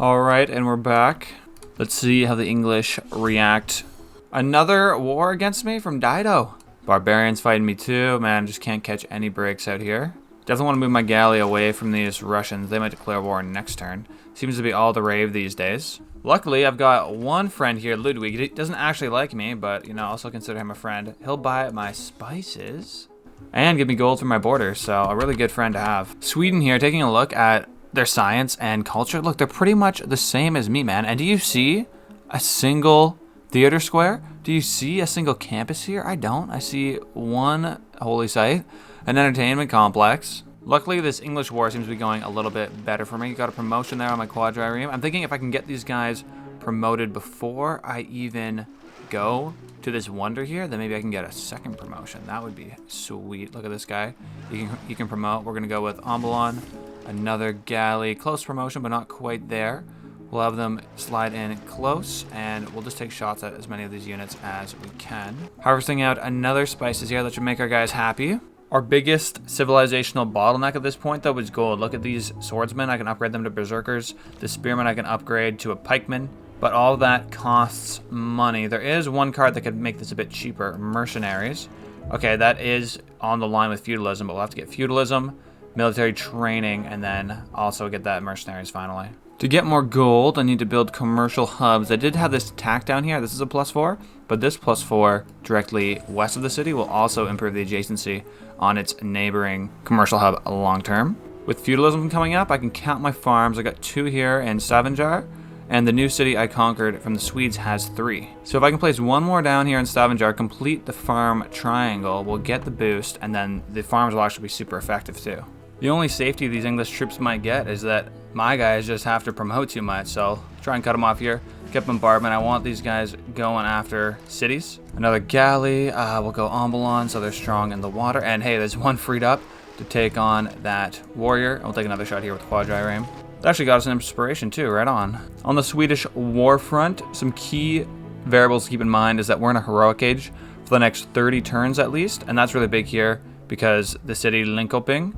Alright, and we're back. Let's see how the English react. Another war against me from Dido. Barbarians fighting me too. Man, just can't catch any breaks out here. Definitely want to move my galley away from these Russians. They might declare war next turn. Seems to be all the rave these days. Luckily, I've got one friend here, Ludwig. He doesn't actually like me, but, you know, also consider him a friend. He'll buy my spices and give me gold for my borders, so a really good friend to have. Sweden here, taking a look at their science and culture. Look, they're pretty much the same as me, man. And do you see a single theater square? Do you see a single campus here? I don't. I see one holy site, an entertainment complex. Luckily, this English war seems to be going a little bit better for me. Got a promotion there on my quadrireme. I'm thinking if I can get these guys promoted before I even go to this wonder here, then maybe I can get a second promotion. That would be sweet. Look at this guy. You can promote. We're going to go with Ambalon. Another galley. Close promotion, but not quite there. We'll have them slide in close, and we'll just take shots at as many of these units as we can. Harvesting out another spices here that should make our guys happy. Our biggest civilizational bottleneck at this point, though, is gold. Look at these swordsmen. I can upgrade them to berserkers. The spearmen I can upgrade to a pikeman. But all of that costs money. There is one card that could make this a bit cheaper. Mercenaries. Okay, that is on the line with feudalism, but we'll have to get feudalism, military training, and then also get that mercenaries finally. To get more gold, I need to build commercial hubs. I did have this tack down here. This is a +4, but this +4 directly west of the city will also improve the adjacency on its neighboring commercial hub long term. With feudalism coming up, I can count my farms. I got 2 here in Stavanger, and the new city I conquered from the Swedes has 3. So if I can place 1 more down here in Stavanger, complete the farm triangle, we'll get the boost, and then the farms will actually be super effective too. The only safety these English troops might get is that my guys just have to promote too much, so try and cut them off here. Get bombardment. I want these guys going after cities. Another galley. We'll go Ambalon, so they're strong in the water. And hey, there's one freed up to take on that warrior. We'll take another shot here with quadrireme. That actually got us an inspiration too, right on. On the Swedish war front, some key variables to keep in mind is that we're in a heroic age for the next 30 turns at least, and that's really big here because the city Linköping,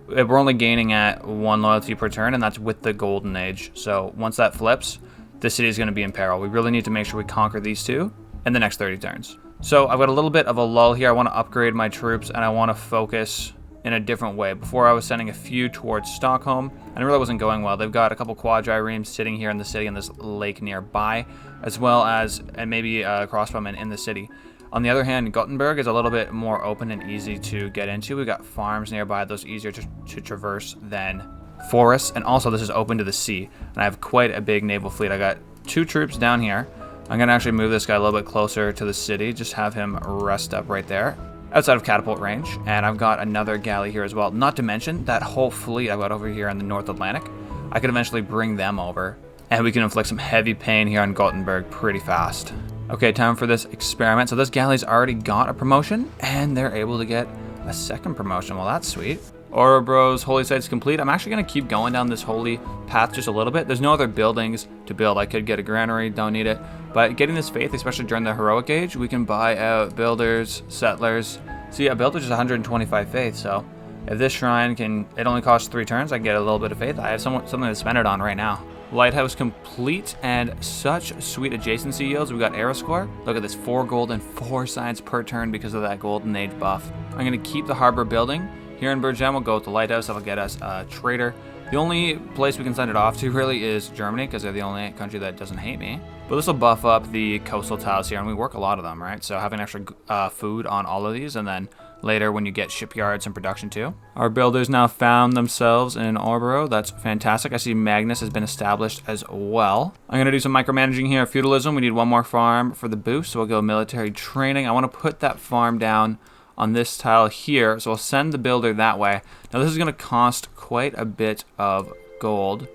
we're only gaining at 1 loyalty per turn, and that's with the golden age. So once that flips, the city is going to be in peril. We really need to make sure we conquer these 2 in the next 30 turns. So I've got a little bit of a lull here. I want to upgrade my troops, and I want to focus in a different way. Before I was sending a few towards Stockholm, and it really wasn't going well. They've got a couple quadriremes sitting here in the city and this lake nearby, as well as and maybe crossbowmen in the city. On the other hand, Gothenburg is a little bit more open and easy to get into. We've got farms nearby, those easier to traverse than forests, and also this is open to the sea, and I have quite a big naval fleet. I got 2 troops down here. I'm going to actually move this guy a little bit closer to the city, just have him rest up right there, outside of catapult range, and I've got another galley here as well. Not to mention that whole fleet I've got over here in the North Atlantic. I could eventually bring them over, and we can inflict some heavy pain here on Gothenburg pretty fast. Okay, time for this experiment. So this galley's already got a promotion, and they're able to get a second promotion. Well, that's sweet. Ouroboros holy site's complete. I'm actually going to keep going down this holy path just a little bit. There's no other buildings to build. I could get a granary, don't need it. But getting this faith, especially during the heroic age, we can buy out builders, settlers. See, a builder's just 125 faith, so if this shrine it only costs 3 turns, I can get a little bit of faith. I have something to spend it on right now. Lighthouse complete, and such sweet adjacency yields. We got arrow score. Look at this, 4 gold and 4 science per turn because of that golden age buff. I'm going to keep the harbor building. Here in Bergen, we'll go with the lighthouse. That'll get us a trader. The only place we can send it off to really is Germany because they're the only country that doesn't hate me. But this will buff up the coastal tiles here, and we work a lot of them, right? So having extra food on all of these, and then later when you get shipyards and production too. Our builders now found themselves in an Orboro. That's fantastic. I see Magnus has been established as well. I'm going to do some micromanaging here. Feudalism, we need 1 more farm for the boost, so we'll go military training. I want to put that farm down on this tile here, so I'll send the builder that way. Now this is going to cost quite a bit of gold.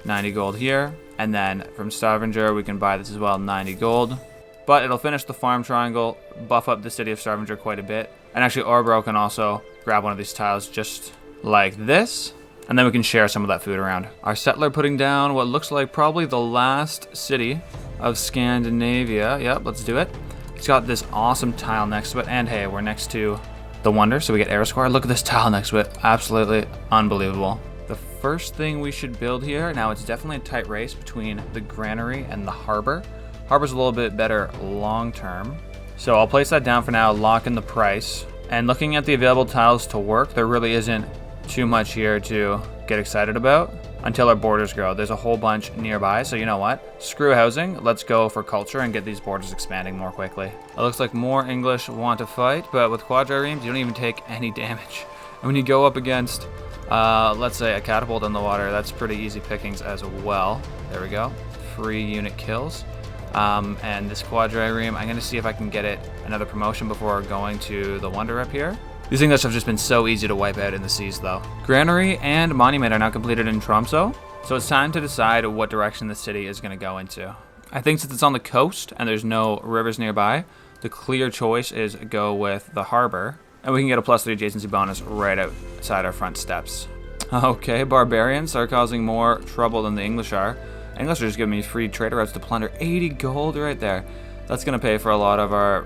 90 gold here, and then from Stavanger we can buy this as well, 90 gold. But it'll finish the farm triangle, buff up the city of Stavanger quite a bit. And actually Orbro can also grab one of these tiles just like this, and then we can share some of that food around. Our settler putting down what looks like probably the last city of Scandinavia. Yep, let's do it. It's got this awesome tile next to it, and hey, we're next to the wonder, so we get arrow score. Look at this tile next to it, absolutely unbelievable. The first thing we should build here, now it's definitely a tight race between the granary and the harbor. Harbor's a little bit better long term. So I'll place that down for now, lock in the price. And looking at the available tiles to work, there really isn't too much here to get excited about until our borders grow. There's a whole bunch nearby, so you know what? Screw housing, let's go for culture and get these borders expanding more quickly. It looks like more English want to fight, but with quadriremes, you don't even take any damage. And when you go up against, let's say a catapult in the water, that's pretty easy pickings as well. There we go, free unit kills. And this quadrireme, I'm gonna see if I can get it another promotion before going to the Wonder up here. These English have just been so easy to wipe out in the seas though. Granary and Monument are now completed in Tromsø, so it's time to decide what direction the city is gonna go into. I think since it's on the coast and there's no rivers nearby, the clear choice is go with the harbor, and we can get a +3 adjacency bonus right outside our front steps. Okay, barbarians are causing more trouble than the English are. English are just giving me free trader routes to plunder. 80 gold right there. That's gonna pay for a lot of our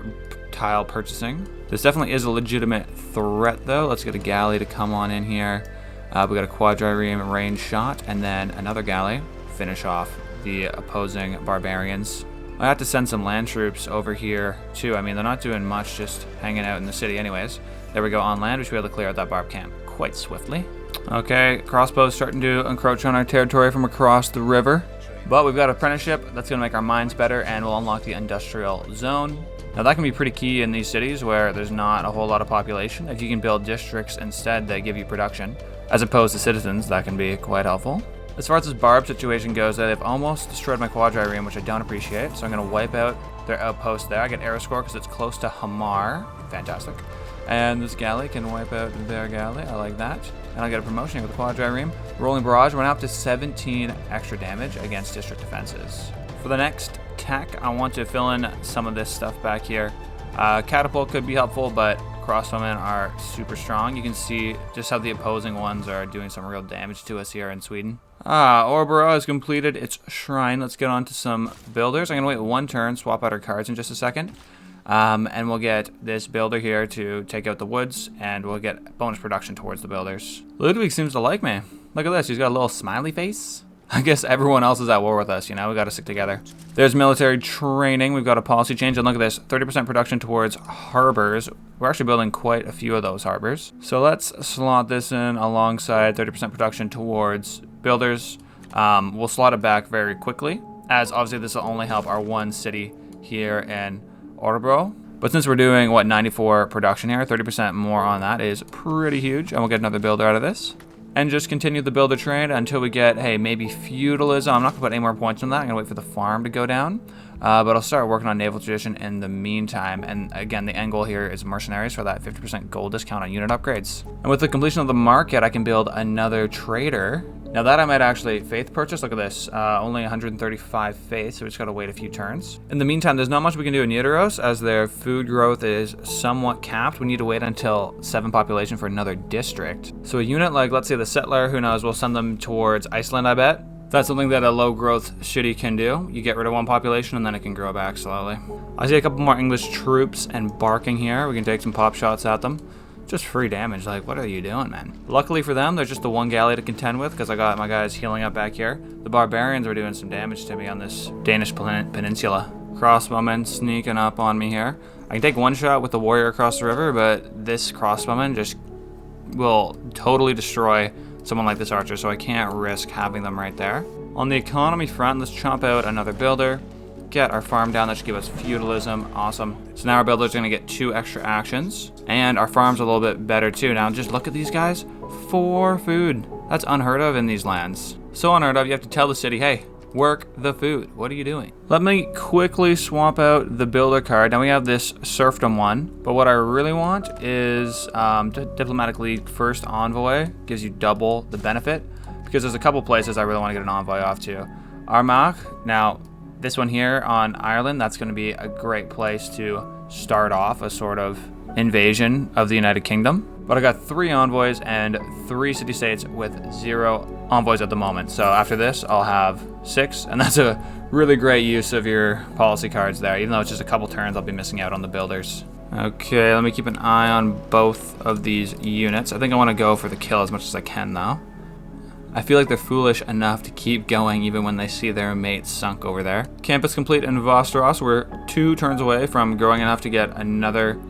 tile purchasing. This definitely is a legitimate threat though. Let's get a galley to come on in here. We got a quadrireme range shot and then another galley. Finish off the opposing barbarians. I have to send some land troops over here too. I mean, they're not doing much, just hanging out in the city anyways. There we go, on land. We should be able to clear out that barb camp quite swiftly. Okay, crossbows starting to encroach on our territory from across the river. But we've got apprenticeship, that's gonna make our mines better and we'll unlock the industrial zone. Now that can be pretty key in these cities where there's not a whole lot of population. If you can build districts instead, they give you production, as opposed to citizens, that can be quite helpful. As far as this barb situation goes, they've almost destroyed my quadrireme, which I don't appreciate, so I'm gonna wipe out their outpost there. I get arrow score because it's close to Hamar, fantastic. And this galley can wipe out their galley, I like that. And I'll get a promotion with the quadrireme. Rolling barrage went up to 17 extra damage against district defenses. For the next tech, I want to fill in some of this stuff back here. Catapult could be helpful, but crossbowmen are super strong. You can see just how the opposing ones are doing some real damage to us here in Sweden. Orbora has completed its shrine. Let's get on to some builders. I'm gonna wait one turn, swap out our cards in just a second. And we'll get this builder here to take out the woods, and we'll get bonus production towards the builders. Ludwig seems to like me. Look at this, he's got a little smiley face. I guess everyone else is at war with us, you know, we gotta stick together. There's military training, we've got a policy change, and look at this, 30% production towards harbors. We're actually building quite a few of those harbors. So let's slot this in alongside 30% production towards builders. We'll slot it back very quickly, as obviously this will only help our one city here in Orebro. But since we're doing, what, 94 production here, 30% more on that is pretty huge, and we'll get another builder out of this. And just continue the builder trade until we get, hey, maybe feudalism. I'm not gonna put any more points on that. I'm gonna wait for the farm to go down. But I'll start working on naval tradition in the meantime. And again, the end goal here is mercenaries for that 50% gold discount on unit upgrades. And with the completion of the market, I can build another trader. Now that I might actually faith purchase, look at this, only 135 faith, so we just gotta wait a few turns. In the meantime, there's not much we can do in Nidaros, as their food growth is somewhat capped. We need to wait until 7 population for another district. So a unit like, let's say the settler, who knows, we'll send them towards Iceland, I bet. That's something that a low growth city can do. You get rid of one population and then it can grow back slowly. I see a couple more English troops embarking here. We can take some pop shots at them. Just free damage, like, what are you doing, man? Luckily for them, there's just the one galley to contend with, because I got my guys healing up back here. The barbarians are doing some damage to me on this Danish peninsula. Crossbowmen sneaking up on me here. I can take one shot with the warrior across the river, but this crossbowman just will totally destroy someone like this archer, so I can't risk having them right there. On the economy front, let's chomp out another builder. Get our farm down, that should give us feudalism, awesome. So now our builder's gonna get 2 extra actions, and our farm's a little bit better too. Now just look at these guys, 4 food. That's unheard of in these lands. So unheard of, you have to tell the city, hey, work the food, what are you doing? Let me quickly swap out the builder card. Now we have this serfdom one, but what I really want is diplomatically first envoy, gives you double the benefit, because there's a couple places I really wanna get an envoy off to. Armagh, now, this one here on Ireland, that's going to be a great place to start off a sort of invasion of the United Kingdom. But I got 3 envoys and 3 city-states with 0 envoys at the moment. So after this, I'll have 6, and that's a really great use of your policy cards there. Even though it's just a couple turns, I'll be missing out on the builders. Okay, let me keep an eye on both of these units. I think I want to go for the kill as much as I can, though. I feel like they're foolish enough to keep going even when they see their mate sunk over there. Campus complete in Vostros. We're 2 turns away from growing enough to get another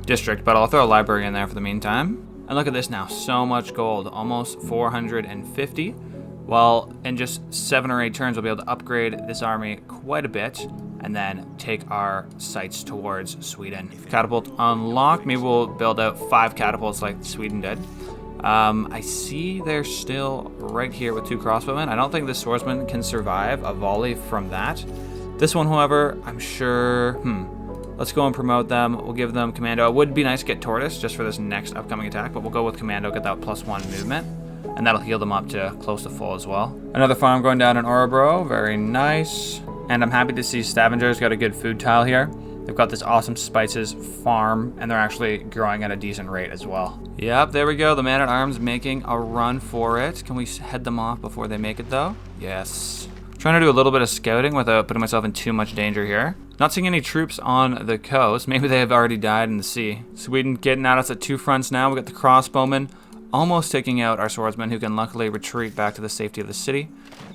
district, but I'll throw a library in there for the meantime. And look at this now, so much gold, almost 450. Well, in just 7 or 8 turns, we'll be able to upgrade this army quite a bit and then take our sights towards Sweden. Catapult unlocked. Maybe we'll build out 5 catapults like Sweden did. I see they're still right here with 2 crossbowmen. I don't think this swordsman can survive a volley from that. This one, however, I'm sure... Let's go and promote them. We'll give them commando. It would be nice to get tortoise just for this next upcoming attack, but we'll go with commando, get that +1 movement. And that'll heal them up to close to full as well. Another farm going down in Orebro. Very nice. And I'm happy to see Scavenger's got a good food tile here. They've got this awesome spices farm, and they're actually growing at a decent rate as well. Yep, there we go. The man-at-arms making a run for it. Can we head them off before they make it, though? Yes. Trying to do a little bit of scouting without putting myself in too much danger here. Not seeing any troops on the coast. Maybe they have already died in the sea. Sweden getting at us at 2 fronts now. We got the crossbowmen almost taking out our swordsman, who can luckily retreat back to the safety of the city.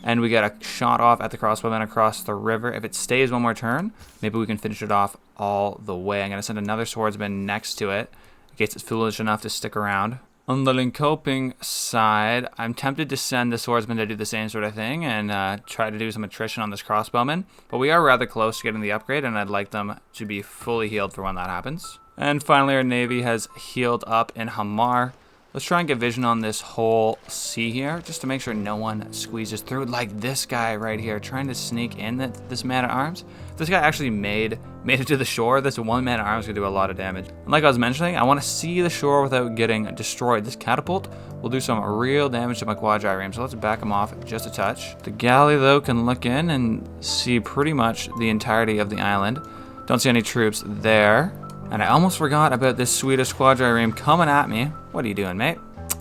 And we get a shot off at the crossbowman across the river. If it stays 1 more turn, maybe we can finish it off all the way. I'm going to send another swordsman next to it in case it's foolish enough to stick around. On the Linkoping side, I'm tempted to send the swordsman to do the same sort of thing and try to do some attrition on this crossbowman. But we are rather close to getting the upgrade, and I'd like them to be fully healed for when that happens. And finally, our navy has healed up in Hamar. Let's try and get vision on this whole sea here, just to make sure no one squeezes through, like this guy right here, trying to sneak in this man-at-arms. If this guy actually made it to the shore, this one man-at-arms could do a lot of damage. And like I was mentioning, I want to see the shore without getting destroyed. This catapult will do some real damage to my quadrireme, so let's back him off just a touch. The galley, though, can look in and see pretty much the entirety of the island. Don't see any troops there. And I almost forgot about this Swedish quadrireme coming at me. What are you doing, mate?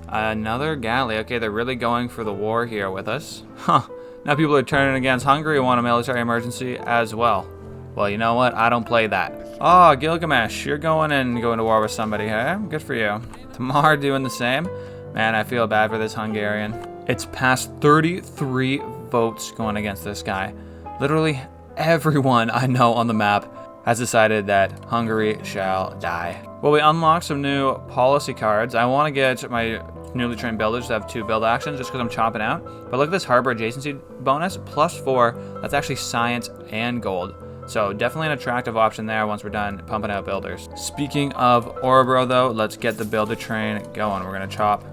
Another galley. Okay, they're really going for the war here with us. Huh. Now people are turning against Hungary and want a military emergency as well. Well, you know what? I don't play that. Oh, Gilgamesh, you're going to war with somebody, huh? Good for you. Tamar doing the same. Man, I feel bad for this Hungarian. It's past 33 votes going against this guy. Literally everyone I know on the map has decided that Hungary shall die. Well, we unlocked some new policy cards. I want to get my newly trained builders to have 2 build actions just because I'm chopping out. But look at this harbor adjacency bonus, +4. That's actually science and gold. So definitely an attractive option there once we're done pumping out builders. Speaking of Orebro, though, let's get the builder train going. We're going to chop,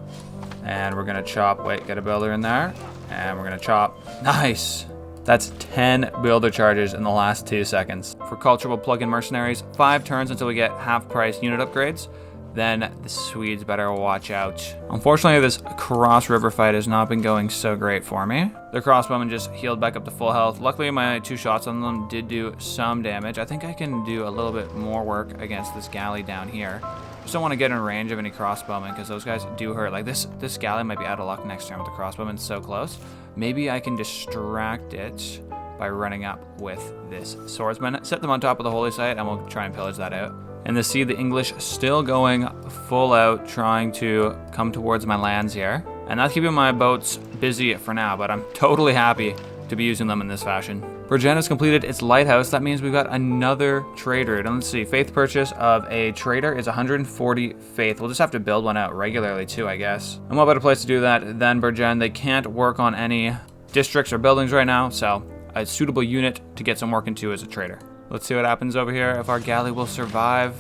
and we're going to chop. Wait, get a builder in there, and we're going to chop. Nice. That's 10 builder charges in the last 2 seconds. For culture, we'll plug in mercenaries. 5 turns until we get half-price unit upgrades. Then the Swedes better watch out. Unfortunately, this cross-river fight has not been going so great for me. The crossbowmen just healed back up to full health. Luckily, my 2 shots on them did do some damage. I think I can do a little bit more work against this galley down here. Just don't want to get in range of any crossbowmen because those guys do hurt. Like this galley might be out of luck next turn with the crossbowmen so close. Maybe I can distract it by running up with this swordsman. Set them on top of the holy site and we'll try and pillage that out. And to see the English still going full out, trying to come towards my lands here. And that's keeping my boats busy for now, but I'm totally happy to be using them in this fashion. Bergen has completed its lighthouse. That means we've got another trader. And let's see, faith purchase of a trader is 140 faith. We'll just have to build one out regularly too, I guess. And what better place to do that than Bergen? They can't work on any districts or buildings right now, so a suitable unit to get some work into as a trader. Let's see what happens over here, if our galley will survive.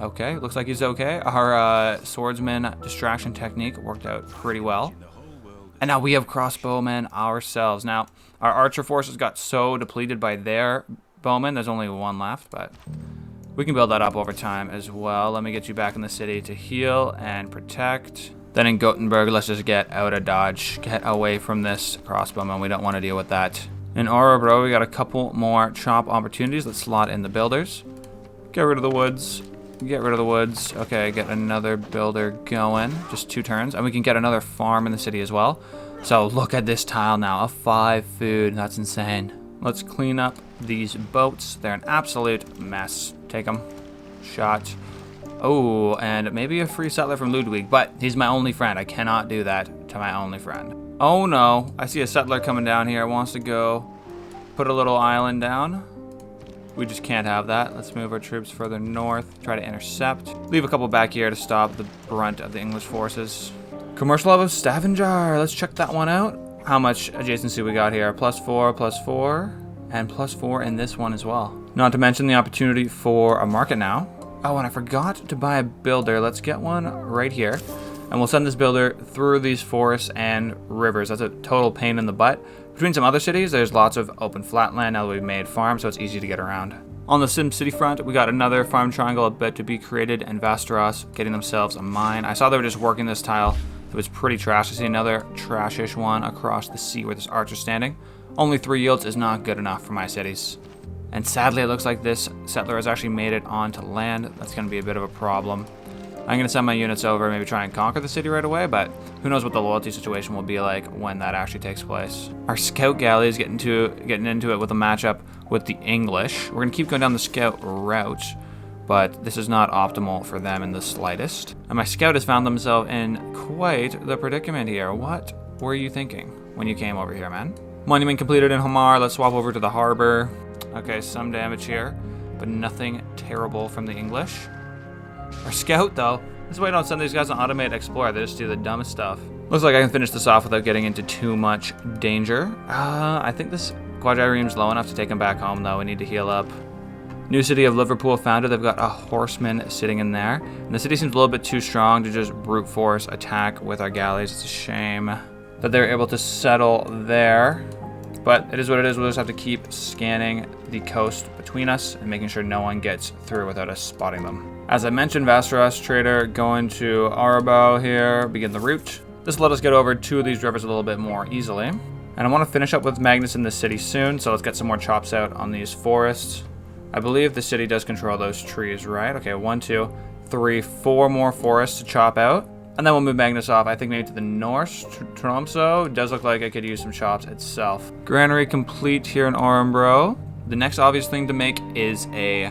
Okay, looks like he's okay. Our swordsman distraction technique worked out pretty well. And now we have crossbowmen ourselves. Now, our archer forces got so depleted by their bowmen. There's only 1 left, but we can build that up over time as well. Let me get you back in the city to heal and protect. Then in Gothenburg, let's just get out of Dodge. Get away from this crossbowman. We don't want to deal with that. In Orebro, we got a couple more chop opportunities. Let's slot in the builders. Get rid of the woods. Get rid of the woods. Okay, get another builder going. Just 2 turns. And we can get another farm in the city as well. So look at this tile now. A 5 food. That's insane. Let's clean up these boats. They're an absolute mess. Take them. Shot. Oh, and maybe a free settler from Ludwig. But he's my only friend. I cannot do that to my only friend. Oh no, I see a settler coming down here. Wants to go put a little island down. We just can't have that. Let's move our troops further north, try to intercept. Leave a couple back here to stop the brunt of the English forces. Commercial hub of Stavanger. Let's check that one out. How much adjacency we got here? +4, and +4 in this one as well. Not to mention the opportunity for a market now. Oh, and I forgot to buy a builder. Let's get one right here. And we'll send this builder through these forests and rivers. That's a total pain in the butt. Between some other cities, there's lots of open flatland now that we've made farms, so it's easy to get around. On the Sim City front, we got another farm triangle about to be created, and Vasteros getting themselves a mine. I saw they were just working this tile. It was pretty trash. I see another trashish one across the sea where this archer's standing. Only 3 yields is not good enough for my cities. And sadly, it looks like this settler has actually made it onto land. That's going to be a bit of a problem. I'm going to send my units over, maybe try and conquer the city right away, but who knows what the loyalty situation will be like when that actually takes place. Our scout galley is getting into it with a matchup with the English. We're going to keep going down the scout route, but this is not optimal for them in the slightest. And my scout has found themselves in quite the predicament here. What were you thinking when you came over here, man? Monument completed in Hamar. Let's swap over to the harbor. Okay, some damage here, but nothing terrible from the English. Our scout, though, this is why I don't send these guys on automated explorer. They just do the dumbest stuff. Looks like I can finish this off without getting into too much danger. I think this quadrireme's low enough to take him back home, though. We need to heal up. New city of Liverpool founded. They've got a horseman sitting in there. And the city seems a little bit too strong to just brute force attack with our galleys. It's a shame that they're able to settle there. But it is what it is. We'll just have to keep scanning the coast between us and making sure no one gets through without us spotting them. As I mentioned, Vasteros trader going to Arabo here, begin the route. This will let us get over 2 of these rivers a little bit more easily. And I want to finish up with Magnus in the city soon, so let's get some more chops out on these forests. I believe the city does control those trees, right? Okay, 1, 2, 3, 4 more forests to chop out. And then we'll move Magnus off, I think maybe to the north. Tromso does look like it could use some chops itself. Granary complete here in Orenbro. The next obvious thing to make is a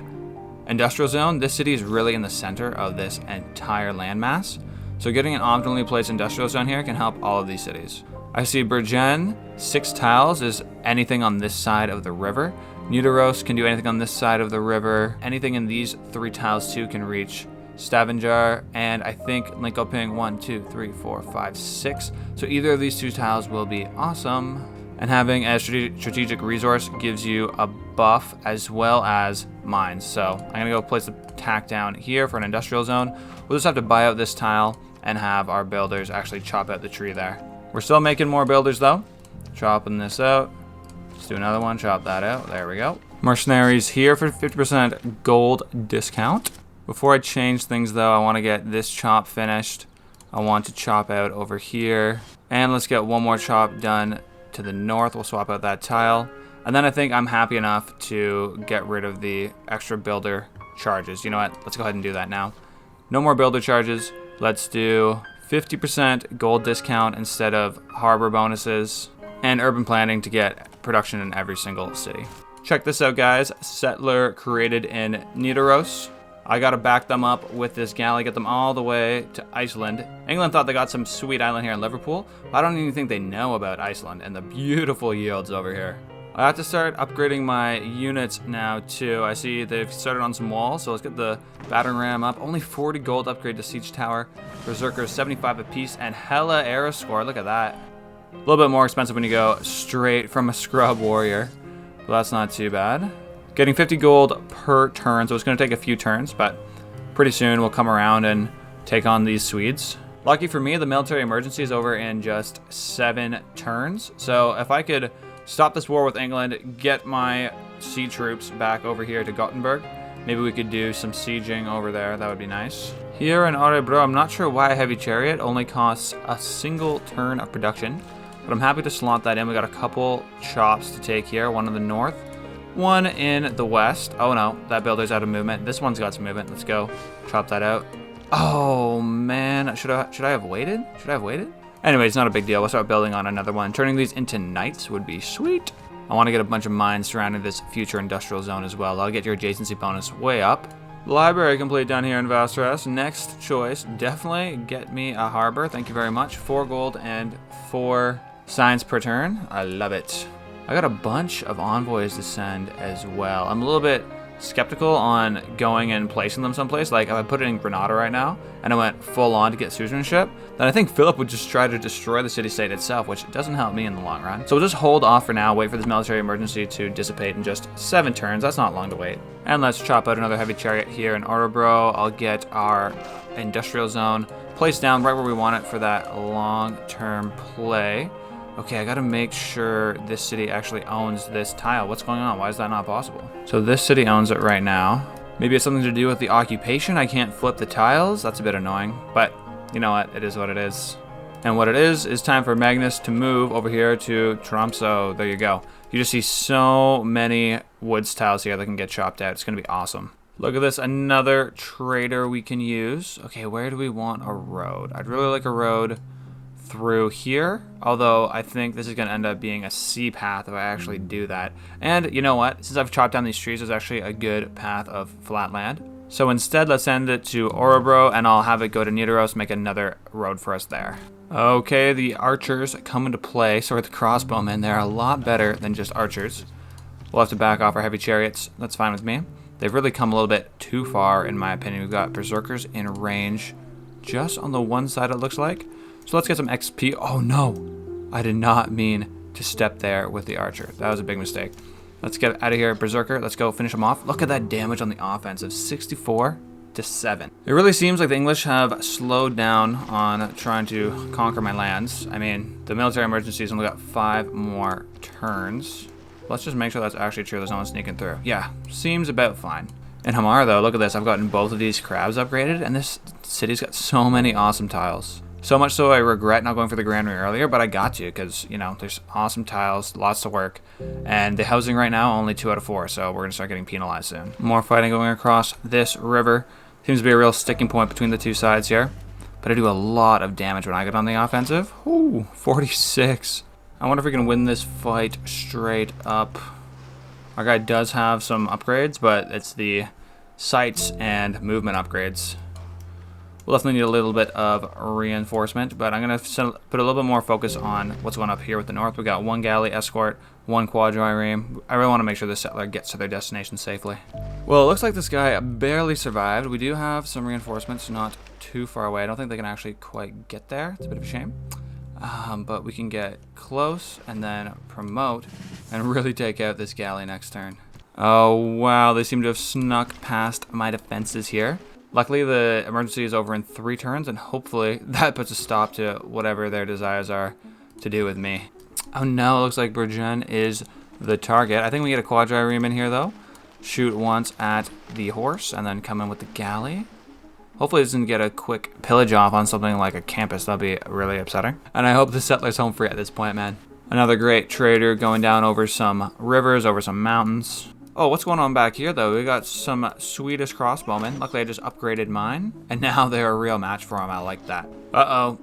industrial zone. This city is really in the center of this entire landmass. So getting an optimally placed industrial zone here can help all of these cities. I see Bergen, 6 tiles is anything on this side of the river. Nidaros can do anything on this side of the river. Anything in these 3 tiles too can reach Stavanger, and I think Linkoping 1, 2, 3, 4, 5, 6. So either of these 2 tiles will be awesome. And having a strategic resource gives you a buff as well as mines. So I'm gonna go place the tack down here for an industrial zone. We'll just have to buy out this tile and have our builders actually chop out the tree there. We're still making more builders though. Chopping this out. Let's do another one, chop that out. There we go. Mercenaries here for 50% gold discount. Before I change things though, I want to get this chop finished. I want to chop out over here. And let's get one more chop done to the north. We'll swap out that tile. And then I think I'm happy enough to get rid of the extra builder charges. You know what? Let's go ahead and do that now. No more builder charges. Let's do 50% gold discount instead of harbor bonuses. And urban planning to get production in every single city. Check this out, guys. Settler created in Nidaros. I gotta back them up with this galley, get them all the way to Iceland. England thought they got some sweet island here in Liverpool, but I don't even think they know about Iceland and the beautiful yields over here. I have to start upgrading my units now too. I see they've started on some walls, so let's get the battering ram up. Only 40 gold upgrade to siege tower. Berserkers 75 apiece and hella arrow score. Look at that. A little bit more expensive when you go straight from a scrub warrior, but that's not too bad. Getting 50 gold per turn, so it's going to take a few turns, but pretty soon we'll come around and take on these Swedes. Lucky for me, the military emergency is over in just 7 turns. So if I could stop this war with England, get my sea troops back over here to Gothenburg, maybe we could do some sieging over there. That would be nice. Here in Örebro, I'm not sure why a heavy chariot only costs a single turn of production, but I'm happy to slot that in. We got a couple chops to take here, one in the north, one in the west. Oh no, that builder's out of movement. This one's got some movement. Let's go chop that out. Oh man, should I have waited? Should I have waited? Anyway, it's not a big deal. We'll start building on another one. Turning these into knights would be sweet. I want to get a bunch of mines surrounding this future industrial zone as well. I'll get your adjacency bonus way up. Library complete down here in Vasteros. Next choice, definitely get me a harbor. Thank you very much. 4 gold and 4 Science per turn. I love it. I got a bunch of envoys to send as well. I'm a little bit skeptical on going and placing them someplace. Like if I put it in Granada right now and I went full on to get suzerainship, then I think Philip would just try to destroy the city-state itself, which doesn't help me in the long run. So we'll just hold off for now, wait for this military emergency to dissipate in just 7 turns. That's not long to wait. And let's chop out another heavy chariot here in Orebro. I'll get our industrial zone placed down right where we want it for that long-term play. Okay, I gotta make sure this city actually owns this tile. What's going on? Why is that not possible? So this city owns it right now. Maybe it's something to do with the occupation. I can't flip the tiles. That's a bit annoying, but you know what? It is what it is. And what it is time for Magnus to move over here to Tromsø. There you go. You just see so many woods tiles here that can get chopped out. It's gonna be awesome. Look at this, another trader we can use. Okay, where do we want a road? I'd really like a road through here, although I think this is going to end up being a sea path if I actually do that. And you know what? Since I've chopped down these trees, there's actually a good path of flat land. So instead, let's send it to Orebro, and I'll have it go to Nidaros, make another road for us there. Okay, the archers come into play. So are the crossbowmen. They're a lot better than just archers. We'll have to back off our heavy chariots. That's fine with me. They've really come a little bit too far, in my opinion. We've got berserkers in range just on the one side, it looks like. So let's get some XP. Oh no, I did not mean to step there with the archer. That was a big mistake. Let's get out of here, berserker. Let's go finish him off. Look at that damage on the offensive, 64-7. It really seems like the English have slowed down on trying to conquer my lands. I mean, the military emergency has only got 5 more turns. Let's just make sure that's actually true. There's no one sneaking through. Yeah, seems about fine. In Hamar though, look at this. I've gotten both of these crabs upgraded, and this city's got so many awesome tiles. So much so I regret not going for the granary earlier, but I got to because, you know, there's awesome tiles, lots to work, and the housing right now, only 2 out of 4, so we're going to start getting penalized soon. More fighting going across this river. Seems to be a real sticking point between the two sides here, but I do a lot of damage when I get on the offensive. Ooh, 46. I wonder if we can win this fight straight up. Our guy does have some upgrades, but it's the sights and movement upgrades. We'll definitely need a little bit of reinforcement, but I'm going to put a little bit more focus on what's going up here with the north. We got 1 galley escort, 1 quadrireme. I really want to make sure the settler gets to their destination safely. Well, it looks like this guy barely survived. We do have some reinforcements not too far away. I don't think they can actually quite get there. It's a bit of a shame. But we can get close and then promote and really take out this galley next turn. Oh, wow. They seem to have snuck past my defenses here. Luckily, the emergency is over in 3 turns, and hopefully that puts a stop to whatever their desires are to do with me. Oh no, it looks like Bergen is the target. I think we get a quadrireme in here, though. Shoot once at the horse, and then come in with the galley. Hopefully it doesn't get a quick pillage off on something like a campus. That'll be really upsetting. And I hope the settler's home free at this point, man. Another great trader going down over some rivers, over some mountains. Oh, what's going on back here, though? We got some Swedish crossbowmen. Luckily, I just upgraded mine, and now they're a real match for them. I like that. Uh-oh.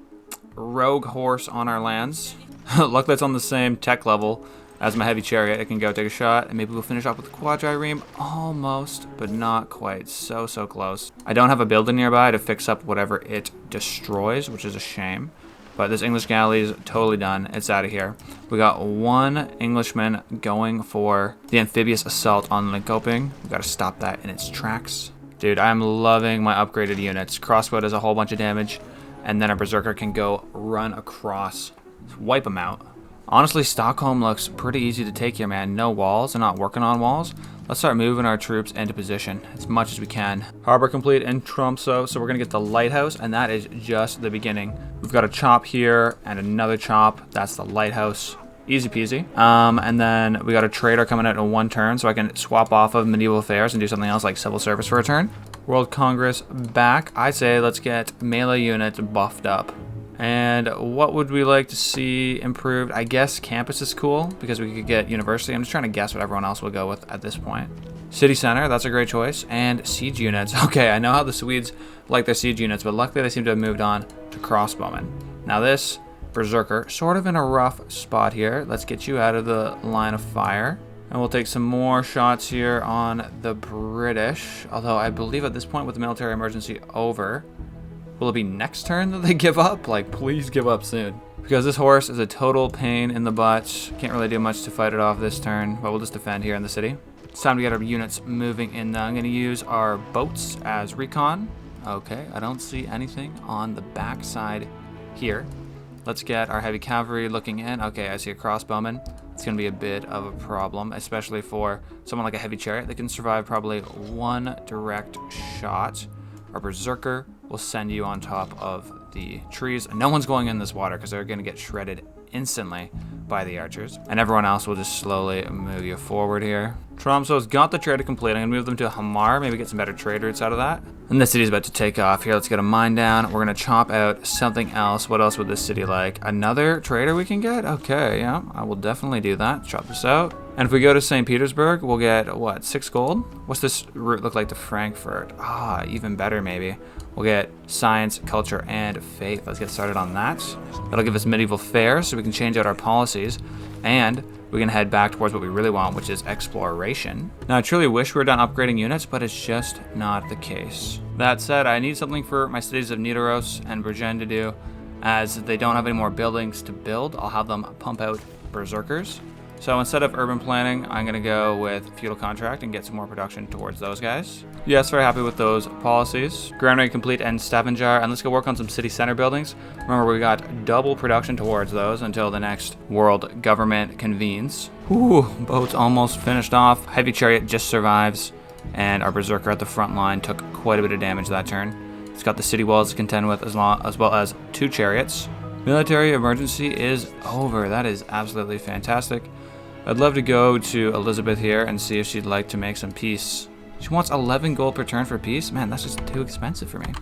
Rogue horse on our lands. Luckily, it's on the same tech level as my heavy chariot. It can go take a shot, and maybe we'll finish off with the quadrireme. Almost, but not quite. So close. I don't have a building nearby to fix up whatever it destroys, which is a shame. But this English galley is totally done. It's out of here. We got 1 Englishman going for the amphibious assault on Linkoping. We got to stop that in its tracks. Dude, I'm loving my upgraded units. Crossbow does a whole bunch of damage, and then a berserker can go run across, wipe them out. Honestly, Stockholm looks pretty easy to take here, man. No walls and not working on walls. Let's start moving our troops into position as much as we can. Harbor complete in Tromsø, so we're going to get the lighthouse, and that is just the beginning. We've got a chop here and another chop. That's the lighthouse. Easy peasy. And then we got a trader coming out in 1 turn, so I can swap off of medieval affairs and do something else like civil service for a turn. World Congress back. I say let's get melee units buffed up. And what would we like to see improved? I guess campus is cool because we could get university. I'm just trying to guess what everyone else will go with at this point. City center, that's a great choice. And siege units. Okay, I know how the Swedes like their siege units, but luckily they seem to have moved on to crossbowmen. Now this berserker, sort of in a rough spot here. Let's get you out of the line of fire. And we'll take some more shots here on the British. Although I believe at this point with the military emergency over, will it be next turn that they give up? Like, please give up soon. because this horse is a total pain in the butt. Can't really do much to fight it off this turn, but we'll just defend here in the city. It's time to get our units moving in now. I'm going to use our boats as recon. Okay, I don't see anything on the back side here. Let's get our heavy cavalry looking in. Okay, I see a crossbowman. It's going to be a bit of a problem, especially for someone like a heavy chariot that can survive probably one direct shot. Our berserker will send you on top of the trees. No one's going in this water because they're going to get shredded instantly by the archers. And everyone else will just slowly move you forward here. Tromso's got the trader complete. I'm going to move them to Hamar, maybe get some better trade routes out of that. And the city's about to take off here. Let's get a mine down. We're going to chop out something else. What else would this city like? Another trader we can get? Okay, yeah, I will definitely do that. Chop this out. And if we go to St. Petersburg, we'll get, what, 6 gold? What's this route look like to Frankfurt? Ah, even better maybe. We'll get science, culture, and faith. Let's get started on that. That'll give us medieval fairs, so we can change out our policies. And we can head back towards what we really want, which is exploration. Now, I truly wish we were done upgrading units, but it's just not the case. That said, I need something for my cities of Nidaros and Bergen to do, as they don't have any more buildings to build. I'll have them pump out berserkers. So instead of urban planning, I'm going to go with feudal contract and get some more production towards those guys. Yes, very happy with those policies. Granary complete and Stavanger, and let's go work on some city center buildings. Remember, we got double production towards those until the next world government convenes. Ooh, boats almost finished off. Heavy chariot just survives, and our berserker at the front line took quite a bit of damage that turn. It's got the city walls to contend with as well as 2 chariots. Military emergency is over. That is absolutely fantastic. I'd love to go to Elizabeth here and see if she'd like to make some peace. She wants 11 gold per turn for peace? Man, that's just too expensive for me.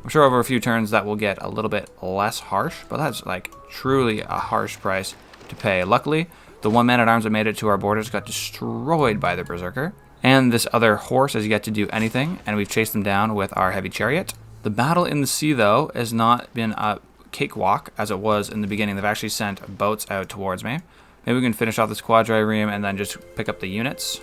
I'm sure over a few turns that will get a little bit less harsh, but that's like truly a harsh price to pay. Luckily, the one man-at-arms that made it to our borders got destroyed by the berserker. And this other horse has yet to do anything, and we've chased them down with our heavy chariot. The battle in the sea, though, has not been a cakewalk as it was in the beginning. They've actually sent boats out towards me. Maybe we can finish off this quadrireme and then just pick up the units.